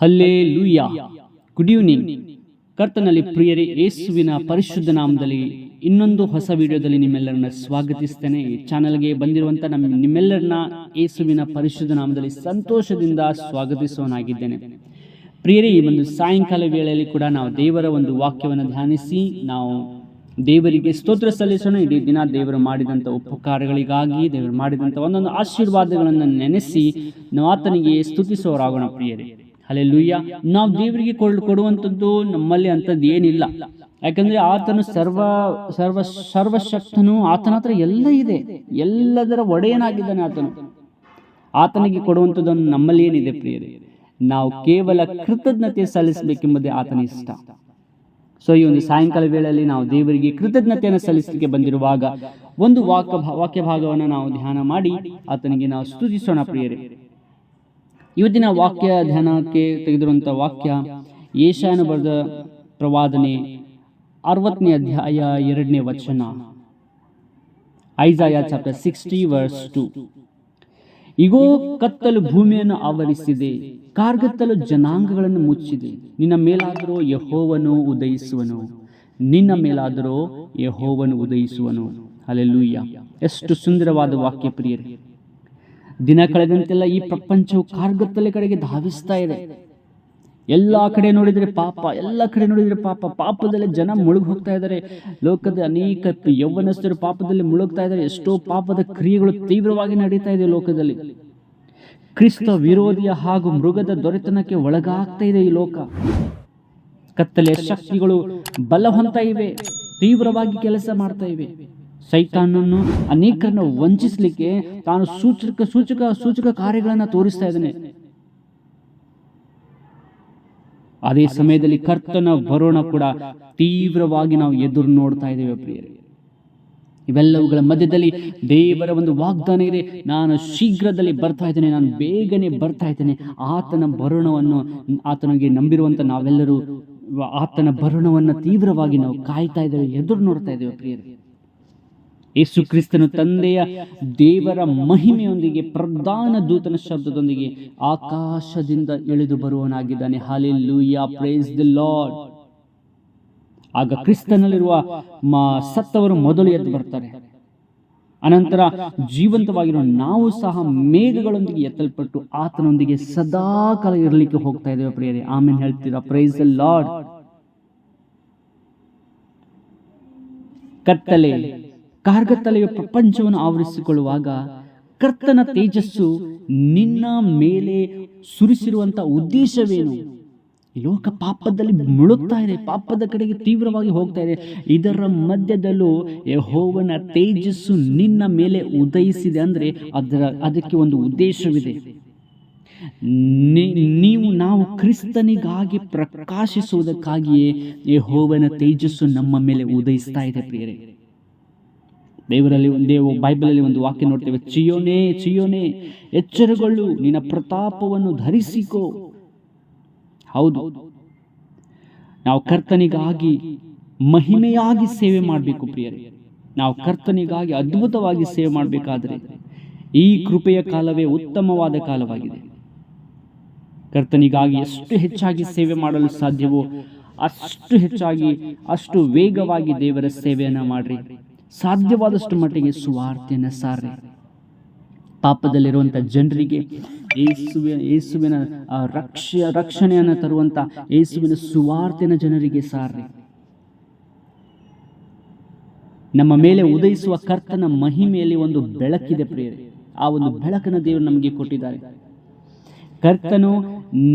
Hallelujah. Good evening. ಕರ್ತನಲ್ಲಿ ಪ್ರಿಯರೇ, ಯೇಸುವಿನ ಪರಿಶುದ್ಧ ನಾಮದಲ್ಲಿ ಇನ್ನೊಂದು ಹೊಸ ವಿಡಿಯೋದಲ್ಲಿ ನಿಮ್ಮೆಲ್ಲರನ್ನ ಸ್ವಾಗತಿಸ್ತೇನೆ. ಈ ಚಾನಲ್ಗೆ ಬಂದಿರುವಂತ ನಿಮ್ಮೆಲ್ಲರನ್ನ ಯೇಸುವಿನ ಪರಿಶುದ್ಧ ನಾಮದಲ್ಲಿ ಸಂತೋಷದಿಂದ ಸ್ವಾಗತಿಸುವನಾಗಿದ್ದೇನೆ. ಪ್ರಿಯರೇ, ಈ ಒಂದು ಸಾಯಂಕಾಲ ವೇಳೆಯಲ್ಲಿ ಕೂಡ ನಾವು ದೇವರ ಒಂದು ವಾಕ್ಯವನ್ನು ಧ್ಯಾನಿಸಿ ನಾವು ದೇವರಿಗೆ ಸ್ತೋತ್ರ ಸಲ್ಲಿಸೋಣ. ಇಡೀ ದಿನ ದೇವರು ಮಾಡಿದಂಥ ಉಪಕಾರಗಳಿಗಾಗಿ, ದೇವರು ಮಾಡಿದಂಥ ಒಂದೊಂದು ಆಶೀರ್ವಾದಗಳನ್ನು ನೆನೆಸಿ ನಾವು ಆತನಿಗೆ ಸ್ತುತಿಸುವವರಾಗೋಣ. ಪ್ರಿಯರೇ, ಹಲ್ಲೆಲೂಯಾ. ನಾವು ದೇವರಿಗೆ ಕೊಡುವಂಥದ್ದು ನಮ್ಮಲ್ಲಿ ಅಂಥದ್ದು ಏನಿಲ್ಲ. ಯಾಕಂದ್ರೆ ಆತನು ಸರ್ವಶಕ್ತನು. ಆತನ ಹತ್ರ ಎಲ್ಲ ಇದೆ, ಎಲ್ಲದರ ಒಡೆಯನಾಗಿದ್ದಾನೆ ಆತನು. ಆತನಿಗೆ ಕೊಡುವಂಥದ್ದು ನಮ್ಮಲ್ಲಿ ಏನಿದೆ ಪ್ರಿಯರೇ? ನಾವು ಕೇವಲ ಕೃತಜ್ಞತೆ ಸಲ್ಲಿಸಬೇಕೆಂಬುದೇ ಆತನ ಇಷ್ಟ. ಸೊ ಈ ಒಂದು ಸಾಯಂಕಾಲ ವೇಳೆಯಲ್ಲಿ ನಾವು ದೇವರಿಗೆ ಕೃತಜ್ಞತೆಯನ್ನು ಸಲ್ಲಿಸಲಿಕ್ಕೆ ಬಂದಿರುವಾಗ ಒಂದು ವಾಕ್ಯ ಭಾಗವನ್ನು ನಾವು ಧ್ಯಾನ ಮಾಡಿ ಆತನಿಗೆ ನಾವು ಸ್ತುತಿಸೋಣ. ಪ್ರಿಯರೇ, ಇವತ್ತಿನ ವಾಕ್ಯ ಧ್ಯಾನಕ್ಕೆ ತೆಗೆದಿರುವಂತಹ ವಾಕ್ಯ ಯೆಶಾಯನು ಬರೆದ ಪ್ರವಾದನೆ 60ನೇ ಅಧ್ಯಾಯ 2ನೇ ವಚನ. ಐಸಾಯ ಚಾಪ್ಟರ್ 60 ವರ್ಸ್ 2. ಇಗೋ, ಕತ್ತಲು ಭೂಮಿಯನ್ನು ಆವರಿಸಿದೆ, ಕಾರ್ಗತ್ತಲು ಜನಾಂಗಗಳನ್ನು ಮುಚ್ಚಿದೆ. ನಿನ್ನ ಮೇಲಾದರೂ ಯೆಹೋವನು ಉದಯಿಸುವನು, ನಿನ್ನ ಮೇಲಾದರೂ ಯೆಹೋವನು ಉದಯಿಸುವನು. ಹಲ್ಲೆಲೂಯಾ. ಎಷ್ಟು ಸುಂದರವಾದ ವಾಕ್ಯ ಪ್ರಿಯರೇ. ದಿನ ಕಳೆದಂತೆಲ್ಲ ಈ ಪ್ರಪಂಚವು ಕಾರ್ಗತ್ತಲೆ ಕಡೆಗೆ ಧಾವಿಸ್ತಾ ಇದೆ. ಎಲ್ಲಾ ಕಡೆ ನೋಡಿದರೆ ಪಾಪ, ಎಲ್ಲ ಕಡೆ ನೋಡಿದರೆ ಪಾಪ. ಪಾಪದಲ್ಲಿ ಜನ ಮುಳುಗಿ ಹೋಗ್ತಾ ಇದ್ದಾರೆ. ಲೋಕದ ಅನೇಕ ಯೌವನಸ್ಥರು ಪಾಪದಲ್ಲಿ ಮುಳುಗ್ತಾ ಇದ್ದಾರೆ. ಎಷ್ಟೋ ಪಾಪದ ಕ್ರಿಯೆಗಳು ತೀವ್ರವಾಗಿ ನಡೀತಾ ಇದೆ ಲೋಕದಲ್ಲಿ. ಕ್ರಿಸ್ತ ವಿರೋಧಿಯ ಹಾಗೂ ಮೃಗದ ದೊರೆತನಕ್ಕೆ ಒಳಗಾಗ್ತಾ ಇದೆ ಈ ಲೋಕ. ಕತ್ತಲೆಯ ಶಕ್ತಿಗಳು ಬಲವಂತ ಇವೆ, ತೀವ್ರವಾಗಿ ಕೆಲಸ ಮಾಡ್ತಾ ಇವೆ. ಸೈತಾನನ್ನು ಅನೇಕರನ್ನು ವಂಚಿಸಲಿಕ್ಕೆ ತಾನು ಸೂಚಕ ಕಾರ್ಯಗಳನ್ನ ತೋರಿಸ್ತಾ ಇದ್ದಾನೆ. ಅದೇ ಸಮಯದಲ್ಲಿ ಕರ್ತನ ಬರೋಣ ಕೂಡ ತೀವ್ರವಾಗಿ ನಾವು ಎದುರು ನೋಡ್ತಾ ಇದ್ದೇವೆ ಪ್ರಿಯರೇ. ಇವೆಲ್ಲವುಗಳ ಮಧ್ಯದಲ್ಲಿ ದೇವರ ಒಂದು ವಾಗ್ದಾನ ಇದೆ. ನಾನು ಶೀಘ್ರದಲ್ಲಿ ಬರ್ತಾ ಇದ್ದೇನೆ, ನಾನು ಬೇಗನೆ ಬರ್ತಾ ಇದ್ದೇನೆ. ಆತನ ಬರೋಣವನ್ನು, ಆತನಿಗೆ ನಂಬಿರುವಂತ ನಾವೆಲ್ಲರೂ ಆತನ ಬರೋಣವನ್ನು ತೀವ್ರವಾಗಿ ನಾವು ಕಾಯ್ತಾ ಇದ್ದೇವೆ, ಎದುರು ನೋಡ್ತಾ ಇದ್ದೇವೆ ಪ್ರಿಯರೇ. ಯೇಸು ಕ್ರಿಸ್ತನು ತಂದೆಯ ದೇವರ ಮಹಿಮೆಯೊಂದಿಗೆ, ಪ್ರಧಾನ ದೂತನ ಶಬ್ದದೊಂದಿಗೆ ಆಕಾಶದಿಂದ ಇಳಿದು ಬರುವನಾಗಿದ್ದಾನೆ. Hallelujah, praise the Lord. ಆಗ ಕ್ರಿಸ್ತನಲ್ಲಿರುವ ಸತ್ತವರು ಮೊದಲು ಎದ್ದು ಬರ್ತಾರೆ. ಅನಂತರ ಜೀವಂತವಾಗಿರುವ ನಾವು ಸಹ ಮೇಘಗಳೊಂದಿಗೆ ಎತ್ತಲ್ಪಟ್ಟು ಆತನೊಂದಿಗೆ ಸದಾ ಕಾಲ ಇರಲಿಕ್ಕೆ ಹೋಗ್ತಾ ಇದ್ದೇವೆ ಪ್ರಿಯರೇ. ಆಮೇಲೆ ಹೇಳ್ತೀರಾ? Price the lord. ಕಾರ್ಗತ್ತಲೆಯ ಪ್ರಪಂಚವನ್ನು ಆವರಿಸಿಕೊಳ್ಳುವಾಗ ಕರ್ತನ ತೇಜಸ್ಸು ನಿನ್ನ ಮೇಲೆ ಸುರಿಸಿರುವಂತ ಉದ್ದೇಶವೇನು? ಈ ಲೋಕ ಪಾಪದಲ್ಲಿ ಮುಳುಗ್ತಾ ಇದೆ, ಪಾಪದ ಕಡೆಗೆ ತೀವ್ರವಾಗಿ ಹೋಗ್ತಾ ಇದೆ. ಇದರ ಮಧ್ಯದಲ್ಲೂ ಯೆಹೋವನ ತೇಜಸ್ಸು ನಿನ್ನ ಮೇಲೆ ಉದಯಿಸಿದೆ ಅಂದ್ರೆ ಅದಕ್ಕೆ ಒಂದು ಉದ್ದೇಶವಿದೆ. ನಾವು ಕ್ರಿಸ್ತನಿಗಾಗಿ ಪ್ರಕಾಶಿಸುವುದಕ್ಕಾಗಿಯೇ ಯೆಹೋವನ ತೇಜಸ್ಸು ನಮ್ಮ ಮೇಲೆ ಉದಯಿಸ್ತಾ ಇದೆ ಪ್ರಿಯರೇ. ಬೈಬಲಲ್ಲಿ ಒಂದು ವಾಕ್ಯ ನೋಡ್ತೇವೆ, ಚಿಯೋನೇ ಚಿಯೋನೇ ಎಚ್ಚರಗೊಳ್ಳು, ನಿನ್ನ ಪ್ರತಾಪವನ್ನು ಧರಿಸಿಕೋ. ಹೌದು, ನಾವು ಕರ್ತನಿಗಾಗಿ ಮಹಿಮೆಯಾಗಿ ಸೇವೆ ಮಾಡಬೇಕು ಪ್ರಿಯರೇ. ನಾವು ಕರ್ತನಿಗಾಗಿ ಅದ್ಭುತವಾಗಿ ಸೇವೆ ಮಾಡಬೇಕಾದ್ರೆ ಈ ಕೃಪೆಯ ಕಾಲವೇ ಉತ್ತಮವಾದ ಕಾಲವಾಗಿದೆ. ಕರ್ತನಿಗಾಗಿ ಎಷ್ಟು ಹೆಚ್ಚಾಗಿ ಸೇವೆ ಮಾಡಲು ಸಾಧ್ಯವೋ ಅಷ್ಟು ಹೆಚ್ಚಾಗಿ, ಅಷ್ಟು ವೇಗವಾಗಿ ದೇವರ ಸೇವೆಯನ್ನ ಮಾಡ್ರಿ. ಸಾಧ್ಯವಾದಷ್ಟು ಮಟ್ಟಿಗೆ ಸುವಾರ್ತೆಯನ್ನು ಸಾರ್ರಿ. ಪಾಪದಲ್ಲಿರುವಂಥ ಜನರಿಗೆ ಯೇಸುವಿನ ರಕ್ಷಣೆಯನ್ನು ತರುವಂತ ಯೇಸುವಿನ ಸುವಾರ್ತೆನ ಜನರಿಗೆ ಸಾರ್ರಿ. ನಮ್ಮ ಮೇಲೆ ಉದಯಿಸುವ ಕರ್ತನ ಮಹಿಮೆಯಲ್ಲಿ ಒಂದು ಬೆಳಕಿದೆ ಪ್ರಿಯರೇ. ಆ ಒಂದು ಬೆಳಕನ್ನು ದೇವರು ನಮಗೆ ಕೊಟ್ಟಿದ್ದಾರೆ. ಕರ್ತನು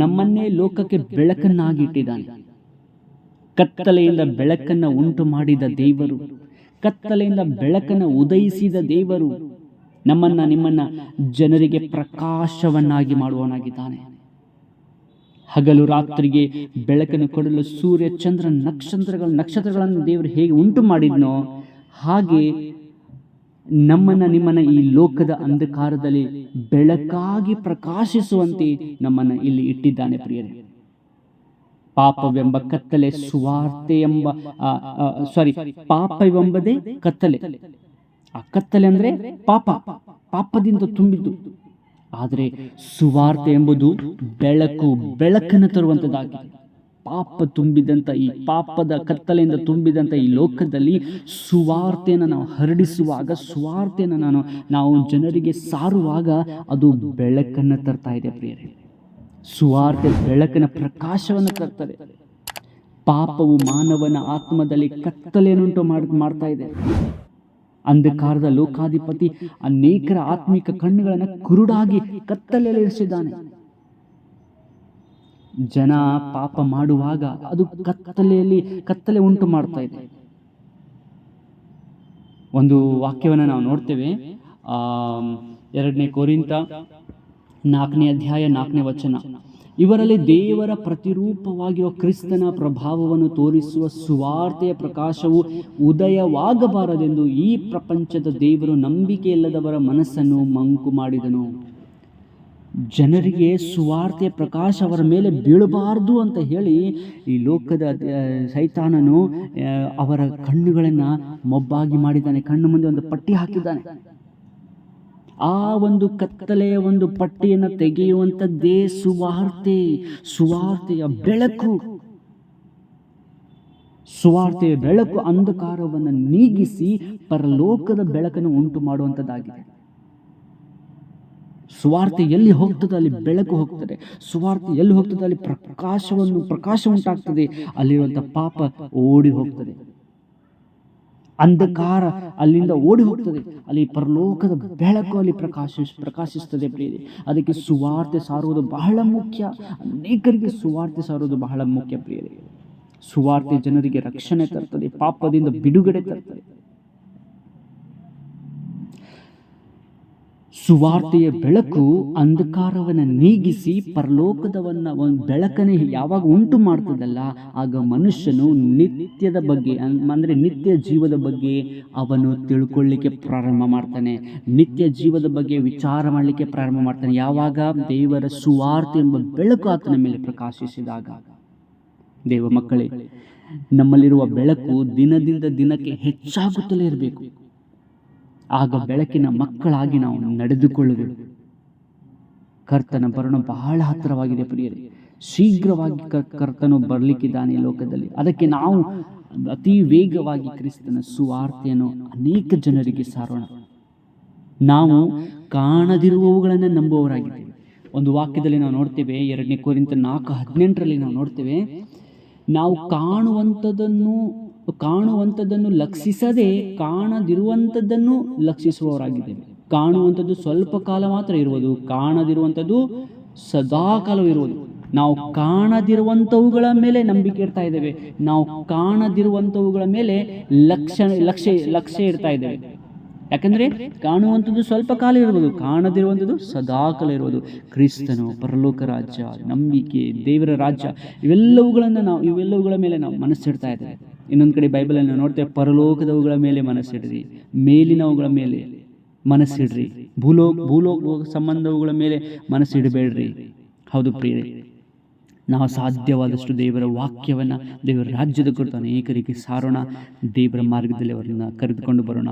ನಮ್ಮನ್ನೇ ಲೋಕಕ್ಕೆ ಬೆಳಕನ್ನಾಗಿ ಇಟ್ಟಿದ್ದಾನೆ. ಕತ್ತಲೆಯಿಂದ ಬೆಳಕನ್ನು ಉಂಟು ಮಾಡಿದ ದೇವರು, ಕತ್ತಲೆಯಿಂದ ಬೆಳಕನ್ನು ಉದಯಿಸಿದ ದೇವರು ನಿಮ್ಮನ್ನ ಜನರಿಗೆ ಪ್ರಕಾಶವನ್ನಾಗಿ ಮಾಡುವವನಾಗಿದ್ದಾನೆ. ಹಗಲು ರಾತ್ರಿಗೆ ಬೆಳಕನ್ನು ಕೊಡಲು ಸೂರ್ಯ, ಚಂದ್ರ, ನಕ್ಷತ್ರಗಳನ್ನು ದೇವರು ಹೇಗೆ ಉಂಟು ಮಾಡಿದ್ನೋ ಹಾಗೆ ನಿಮ್ಮನ್ನ ಈ ಲೋಕದ ಅಂಧಕಾರದಲ್ಲಿ ಬೆಳಕಾಗಿ ಪ್ರಕಾಶಿಸುವಂತೆ ನಮ್ಮನ್ನ ಇಲ್ಲಿ ಇಟ್ಟಿದ್ದಾನೆ ಪ್ರಿಯರೇ. ಪಾಪವೆಂಬ ಕತ್ತಲೆ ಸುವಾರ್ತೆ ಪಾಪವೆಂಬುದೇ ಕತ್ತಲೆ. ಆ ಕತ್ತಲೆ ಅಂದ್ರೆ ಪಾಪದಿಂದ ತುಂಬಿದ್ದು. ಆದರೆ ಸುವಾರ್ತೆ ಎಂಬುದು ಬೆಳಕನ್ನು ತರುವಂಥದ್ದಾಗಿದೆ. ಪಾಪ ತುಂಬಿದಂಥ ಈ ಪಾಪದ ಕತ್ತಲೆಯಿಂದ ತುಂಬಿದಂಥ ಈ ಲೋಕದಲ್ಲಿ ಸುವಾರ್ತೆಯನ್ನು ನಾವು ಹರಡಿಸುವಾಗ, ಸುವಾರ್ತೆಯನ್ನು ನಾವು ಜನರಿಗೆ ಸಾರುವಾಗ ಅದು ಬೆಳಕನ್ನು ತರ್ತಾ ಇದೆ ಪ್ರಿಯರೇ. ಸುವಾರ್ತೆ ಬೆಳಕಿನ ಪ್ರಕಾಶವನ್ನು ತರ್ತದೆ. ಪಾಪವು ಮಾನವನ ಆತ್ಮದಲ್ಲಿ ಕತ್ತಲೆಯನ್ನುಂಟು ಮಾಡ್ತಾ ಇದೆ. ಅಂಧಕಾರದ ಲೋಕಾಧಿಪತಿ ಅನೇಕರ ಆತ್ಮಿಕ ಕಣ್ಣುಗಳನ್ನು ಕುರುಡಾಗಿ ಕತ್ತಲೆಯಲ್ಲಿ ಇರಿಸಿದ್ದಾನೆ. ಜನ ಪಾಪ ಮಾಡುವಾಗ ಅದು ಕತ್ತಲೆ ಉಂಟು ಮಾಡ್ತಾ ಇದೆ. ಒಂದು ವಾಕ್ಯವನ್ನು ನಾವು ನೋಡ್ತೇವೆ, 2 ಕೊರಿಂಥ 4ನೇ ಅಧ್ಯಾಯ 4ನೇ ವಚನ. ಇವರಲ್ಲಿ ದೇವರ ಪ್ರತಿರೂಪವಾಗಿರುವ ಕ್ರಿಸ್ತನ ಪ್ರಭಾವವನ್ನು ತೋರಿಸುವ ಸುವಾರ್ತೆಯ ಪ್ರಕಾಶವು ಉದಯವಾಗಬಾರದೆಂದು ಈ ಪ್ರಪಂಚದ ದೇವರು ನಂಬಿಕೆಯಿಲ್ಲದವರ ಮನಸ್ಸನ್ನು ಮಂಕು ಮಾಡಿದನು. ಜನರಿಗೆ ಸುವಾರ್ತೆಯ ಪ್ರಕಾಶ ಅವರ ಮೇಲೆ ಬೀಳಬಾರದು ಅಂತ ಹೇಳಿ ಈ ಲೋಕದ ಸೈತಾನನು ಅವರ ಕಣ್ಣುಗಳನ್ನು ಮೊಬ್ಬಾಗಿ ಮಾಡಿದ್ದಾನೆ. ಕಣ್ಣು ಮುಂದೆ ಒಂದು ಪಟ್ಟಿ ಹಾಕಿದ್ದಾನೆ. ಆ ಒಂದು ಕತ್ತಲೆಯ ಒಂದು ಪಟ್ಟಿಯನ್ನು ತೆಗೆಯುವಂಥದ್ದೇ ಸುವಾರ್ತೆಯ ಬೆಳಕು. ಸುವಾರ್ತೆಯ ಬೆಳಕು ಅಂಧಕಾರವನ್ನು ನೀಗಿಸಿ ಪರಲೋಕದ ಬೆಳಕನ್ನು ಉಂಟು ಮಾಡುವಂಥದ್ದಾಗಿದೆ. ಸುವಾರ್ತೆ ಎಲ್ಲಿ ಹೋಗ್ತದೆ ಅಲ್ಲಿ ಬೆಳಕು ಹೋಗ್ತದೆ. ಸುವಾರ್ತೆ ಎಲ್ಲಿ ಹೋಗ್ತದೆ ಅಲ್ಲಿ ಪ್ರಕಾಶ ಉಂಟಾಗ್ತದೆ. ಅಲ್ಲಿರುವಂಥ ಪಾಪ ಓಡಿ ಹೋಗ್ತದೆ. ಅಂಧಕಾರ ಅಲ್ಲಿಂದ ಓಡಿ ಹೋಗ್ತದೆ. ಅಲ್ಲಿ ಪರಲೋಕದ ಬೆಳಕು ಅಲ್ಲಿ ಪ್ರಕಾಶಿಸ್ತದೆ ಪ್ರಿಯರೇ. ಅದಕ್ಕೆ ಸುವಾರ್ತೆ ಸಾರುವುದು ಬಹಳ ಮುಖ್ಯ. ಅನೇಕರಿಗೆ ಸುವಾರ್ತೆ ಸಾರುವುದು ಬಹಳ ಮುಖ್ಯ ಪ್ರಿಯರೇ. ಸುವಾರ್ತೆ ಜನರಿಗೆ ರಕ್ಷಣೆ ತರ್ತದೆ, ಪಾಪದಿಂದ ಬಿಡುಗಡೆ ತರ್ತದೆ. ಸುವಾರ್ತೆಯ ಬೆಳಕು ಅಂಧಕಾರವನ್ನು ನೀಗಿಸಿ ಪರಲೋಕದವನ್ನ ಒಂದು ಬೆಳಕನ್ನೇ ಯಾವಾಗ ಉಂಟು ಮಾಡ್ತದಲ್ಲ, ಆಗ ಮನುಷ್ಯನು ನಿತ್ಯದ ಬಗ್ಗೆ ಅಂದರೆ ನಿತ್ಯ ಜೀವದ ಬಗ್ಗೆ ಅವನು ತಿಳ್ಕೊಳ್ಳಿಕ್ಕೆ ಪ್ರಾರಂಭ ಮಾಡ್ತಾನೆ. ನಿತ್ಯ ಜೀವದ ಬಗ್ಗೆ ವಿಚಾರ ಮಾಡಲಿಕ್ಕೆ ಪ್ರಾರಂಭ ಮಾಡ್ತಾನೆ. ಯಾವಾಗ ದೇವರ ಸುವಾರ್ತೆ ಎಂಬ ಬೆಳಕು ಆತನ ಮೇಲೆ ಪ್ರಕಾಶಿಸಿದಾಗ. ದೇವ ಮಕ್ಕಳೇ, ನಮ್ಮಲ್ಲಿರುವ ಬೆಳಕು ದಿನದಿಂದ ದಿನಕ್ಕೆ ಹೆಚ್ಚಾಗುತ್ತಲೇ ಇರಬೇಕು. ಆಗ ಬೆಳಕಿನ ಮಕ್ಕಳಾಗಿ ನಾವು ನಡೆದುಕೊಳ್ಳುವೆವು. ಕರ್ತನ ಬರೋಣ ಬಹಳ ಹತ್ತಿರವಾಗಿದೆ ಪ್ರಿಯರೇ. ಶೀಘ್ರವಾಗಿ ಕರ್ತನು ಬರಲಿಕ್ಕಿದ್ದಾನೆ ಲೋಕದಲ್ಲಿ. ಅದಕ್ಕೆ ನಾವು ಅತಿ ವೇಗವಾಗಿ ಕ್ರಿಸ್ತನ ಸುವಾರ್ತೆಯನ್ನು ಅನೇಕ ಜನರಿಗೆ ಸಾರೋಣ. ನಾವು ಕಾಣದಿರುವವುಗಳನ್ನು ನಂಬುವವರಾಗಿದ್ದೇವೆ. ಒಂದು ವಾಕ್ಯದಲ್ಲಿ ನಾವು ನೋಡ್ತೇವೆ, 2 ಕೊರಿಂಥ 4:18 ನಾವು ನೋಡ್ತೇವೆ, ನಾವು ಕಾಣುವಂಥದ್ದನ್ನು ಲಕ್ಷಿಸದೆ ಕಾಣದಿರುವಂಥದ್ದನ್ನು ಲಕ್ಷಿಸುವವರಾಗಿದ್ದೇವೆ. ಕಾಣುವಂಥದ್ದು ಸ್ವಲ್ಪ ಕಾಲ ಮಾತ್ರ ಇರುವುದು, ಕಾಣದಿರುವಂಥದ್ದು ಸದಾ ಕಾಲವಿರುವುದು. ನಾವು ಕಾಣದಿರುವಂಥವುಗಳ ಮೇಲೆ ನಂಬಿಕೆ ಇಡ್ತಾ ಇದ್ದೇವೆ. ನಾವು ಕಾಣದಿರುವಂಥವುಗಳ ಮೇಲೆ ಲಕ್ಷ್ಯ ಇಡ್ತಾ ಇದ್ದೇವೆ. ಯಾಕಂದರೆ ಕಾಣುವಂಥದ್ದು ಸ್ವಲ್ಪ ಕಾಲ ಇರುವುದು, ಕಾಣದಿರುವಂಥದ್ದು ಸದಾ ಕಾಲ ಇರುವುದು. ಕ್ರಿಸ್ತನು, ಪರಲೋಕ ರಾಜ್ಯ, ನಂಬಿಕೆ, ದೇವರ ರಾಜ್ಯ, ಇವೆಲ್ಲವುಗಳ ಮೇಲೆ ನಾವು ಮನಸ್ಸಿಡ್ತಾ ಇದ್ದೇವೆ. ಇನ್ನೊಂದು ಕಡೆ ಬೈಬಲಲ್ಲಿ ನಾವು ನೋಡ್ತೇವೆ, ಪರಲೋಕದವುಗಳ ಮೇಲೆ ಮನಸ್ಸಿಡ್ರಿ, ಮೇಲಿನವುಗಳ ಮೇಲೆ ಮನಸ್ಸಿಡ್ರಿ, ಭೂಲೋಕ ಸಂಬಂಧವುಗಳ ಮೇಲೆ ಮನಸ್ಸಿಡಬೇಡ್ರಿ. ಹೌದು ಪ್ರಿಯರೇ, ನಾವು ಸಾಧ್ಯವಾದಷ್ಟು ದೇವರ ವಾಕ್ಯವನ್ನು, ದೇವರ ರಾಜ್ಯದ ಕುರಿತು ಅನೇಕರಿಗೆ ಸಾರೋಣ. ದೇವರ ಮಾರ್ಗದಲ್ಲಿ ಅವರನ್ನು ಕರೆದುಕೊಂಡು ಬರೋಣ.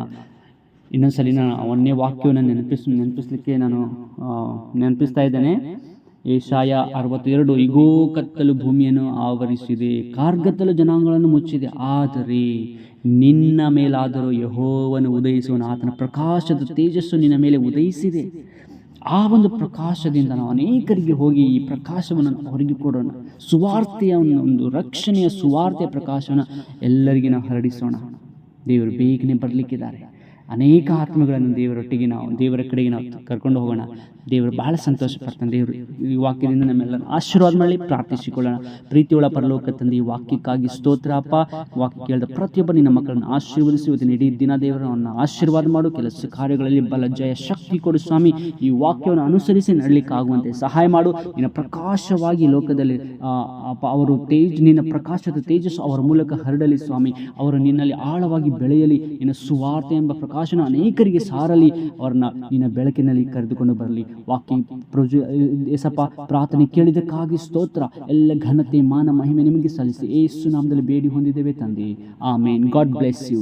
ಇನ್ನೊಂದ್ಸಲಿ ನಾನು ಒಂದೇ ವಾಕ್ಯವನ್ನು ನೆನಪಿಸ್ಲಿಕ್ಕೆ ನಾನು ನೆನಪಿಸ್ತಾ ಇದ್ದೇನೆ. ಯೆಶಾಯ 62, ಇಗೋ ಕತ್ತಲು ಭೂಮಿಯನ್ನು ಆವರಿಸಿದೆ, ಕಾರ್ಗತ್ತಲು ಜನಾಂಗಗಳನ್ನು ಮುಚ್ಚಿದೆ, ಆದರೆ ನಿನ್ನ ಮೇಲಾದರೂ ಯೆಹೋವನು ಉದಯಿಸುವನು, ಆತನ ಪ್ರಕಾಶದ ತೇಜಸ್ಸು ನಿನ್ನ ಮೇಲೆ ಉದಯಿಸಿದೆ. ಆ ಒಂದು ಪ್ರಕಾಶದಿಂದ ನಾವು ಅನೇಕರಿಗೆ ಹೋಗಿ ಈ ಪ್ರಕಾಶವನ್ನು ಹೊರಗೆ ಕೊಡೋಣ. ಸುವಾರ್ತೆಯ ಒಂದು ರಕ್ಷಣೆಯ ಸುವಾರ್ತೆಯ ಪ್ರಕಾಶವನ್ನು ಎಲ್ಲರಿಗೆ ನಾವು ಹರಡಿಸೋಣ. ದೇವರು ಬೇಗನೆ ಬರಲಿಕ್ಕಿದ್ದಾರೆ. ಅನೇಕ ಆತ್ಮಗಳನ್ನು ದೇವರ ಕಡೆಗೆ ನಾವು ಕರ್ಕೊಂಡು ಹೋಗೋಣ. ದೇವರು ಬಹಳ ಸಂತೋಷ ಪಡ್ತಾನೆ. ದೇವರು ಈ ವಾಕ್ಯದಿಂದ ನಮ್ಮೆಲ್ಲರೂ ಆಶೀರ್ವಾದ ಮಾಡಿ ಪ್ರಾರ್ಥಿಸಿಕೊಳ್ಳೋಣ. ಪ್ರೀತಿಯುಳ್ಳ ಪರಲೋಕ ತಂದೆ, ಈ ವಾಕ್ಯಕ್ಕಾಗಿ ಸ್ತೋತ್ರ ಅಪ್ಪ. ವಾಕ್ಯ ಕೇಳಿದ ಪ್ರತಿಯೊಬ್ಬ ನಿನ್ನ ಮಕ್ಕಳನ್ನು ಆಶೀರ್ವದಿಸಿ ಇವತ್ತಿನ ಇಡೀ ದಿನ ದೇವರನ್ನು ಆಶೀರ್ವಾದ ಮಾಡು. ಕೆಲಸ ಕಾರ್ಯಗಳಲ್ಲಿ ಬಲ, ಜಯ, ಶಕ್ತಿ ಕೊಡು ಸ್ವಾಮಿ. ಈ ವಾಕ್ಯವನ್ನು ಅನುಸರಿಸಿ ನಡಲಿಕ್ಕಾಗುವಂತೆ ಸಹಾಯ ಮಾಡು. ನಿನ್ನ ಪ್ರಕಾಶವಾಗಿ ಲೋಕದಲ್ಲಿ ಅವರು ನಿನ್ನ ಪ್ರಕಾಶದ ತೇಜಸ್ಸು ಅವರ ಮೂಲಕ ಹರಡಲಿ ಸ್ವಾಮಿ. ಅವರು ನಿನ್ನಲ್ಲಿ ಆಳವಾಗಿ ಬೆಳೆಯಲಿ. ನಿನ್ನ ಸುವಾರ್ತೆ ಎಂಬ ಪ್ರಕಾಶನ ಅನೇಕರಿಗೆ ಸಾರಲಿ. ಅವರನ್ನ ನಿನ್ನ ಬೆಳಕಿನಲ್ಲಿ ಕರೆದುಕೊಂಡು ಬರಲಿ. ವಾಕ್ಯ ಯೇಸಪ್ಪ, ಪ್ರಾರ್ಥನೆ ಕೇಳಿದಕ್ಕಾಗಿ ಸ್ತೋತ್ರ. ಎಲ್ಲ ಘನತೆ, ಮಾನ, ಮಹಿಮೆ ನಿಮಗೆ ಸಲ್ಲಿಸಿ ಯೇಸು ನಾಮದಲ್ಲಿ ಬೇಡಿ ಹೊಂದಿದ್ದೇವೆ ತಂದೆ. ಆಮೇನ್. God bless you.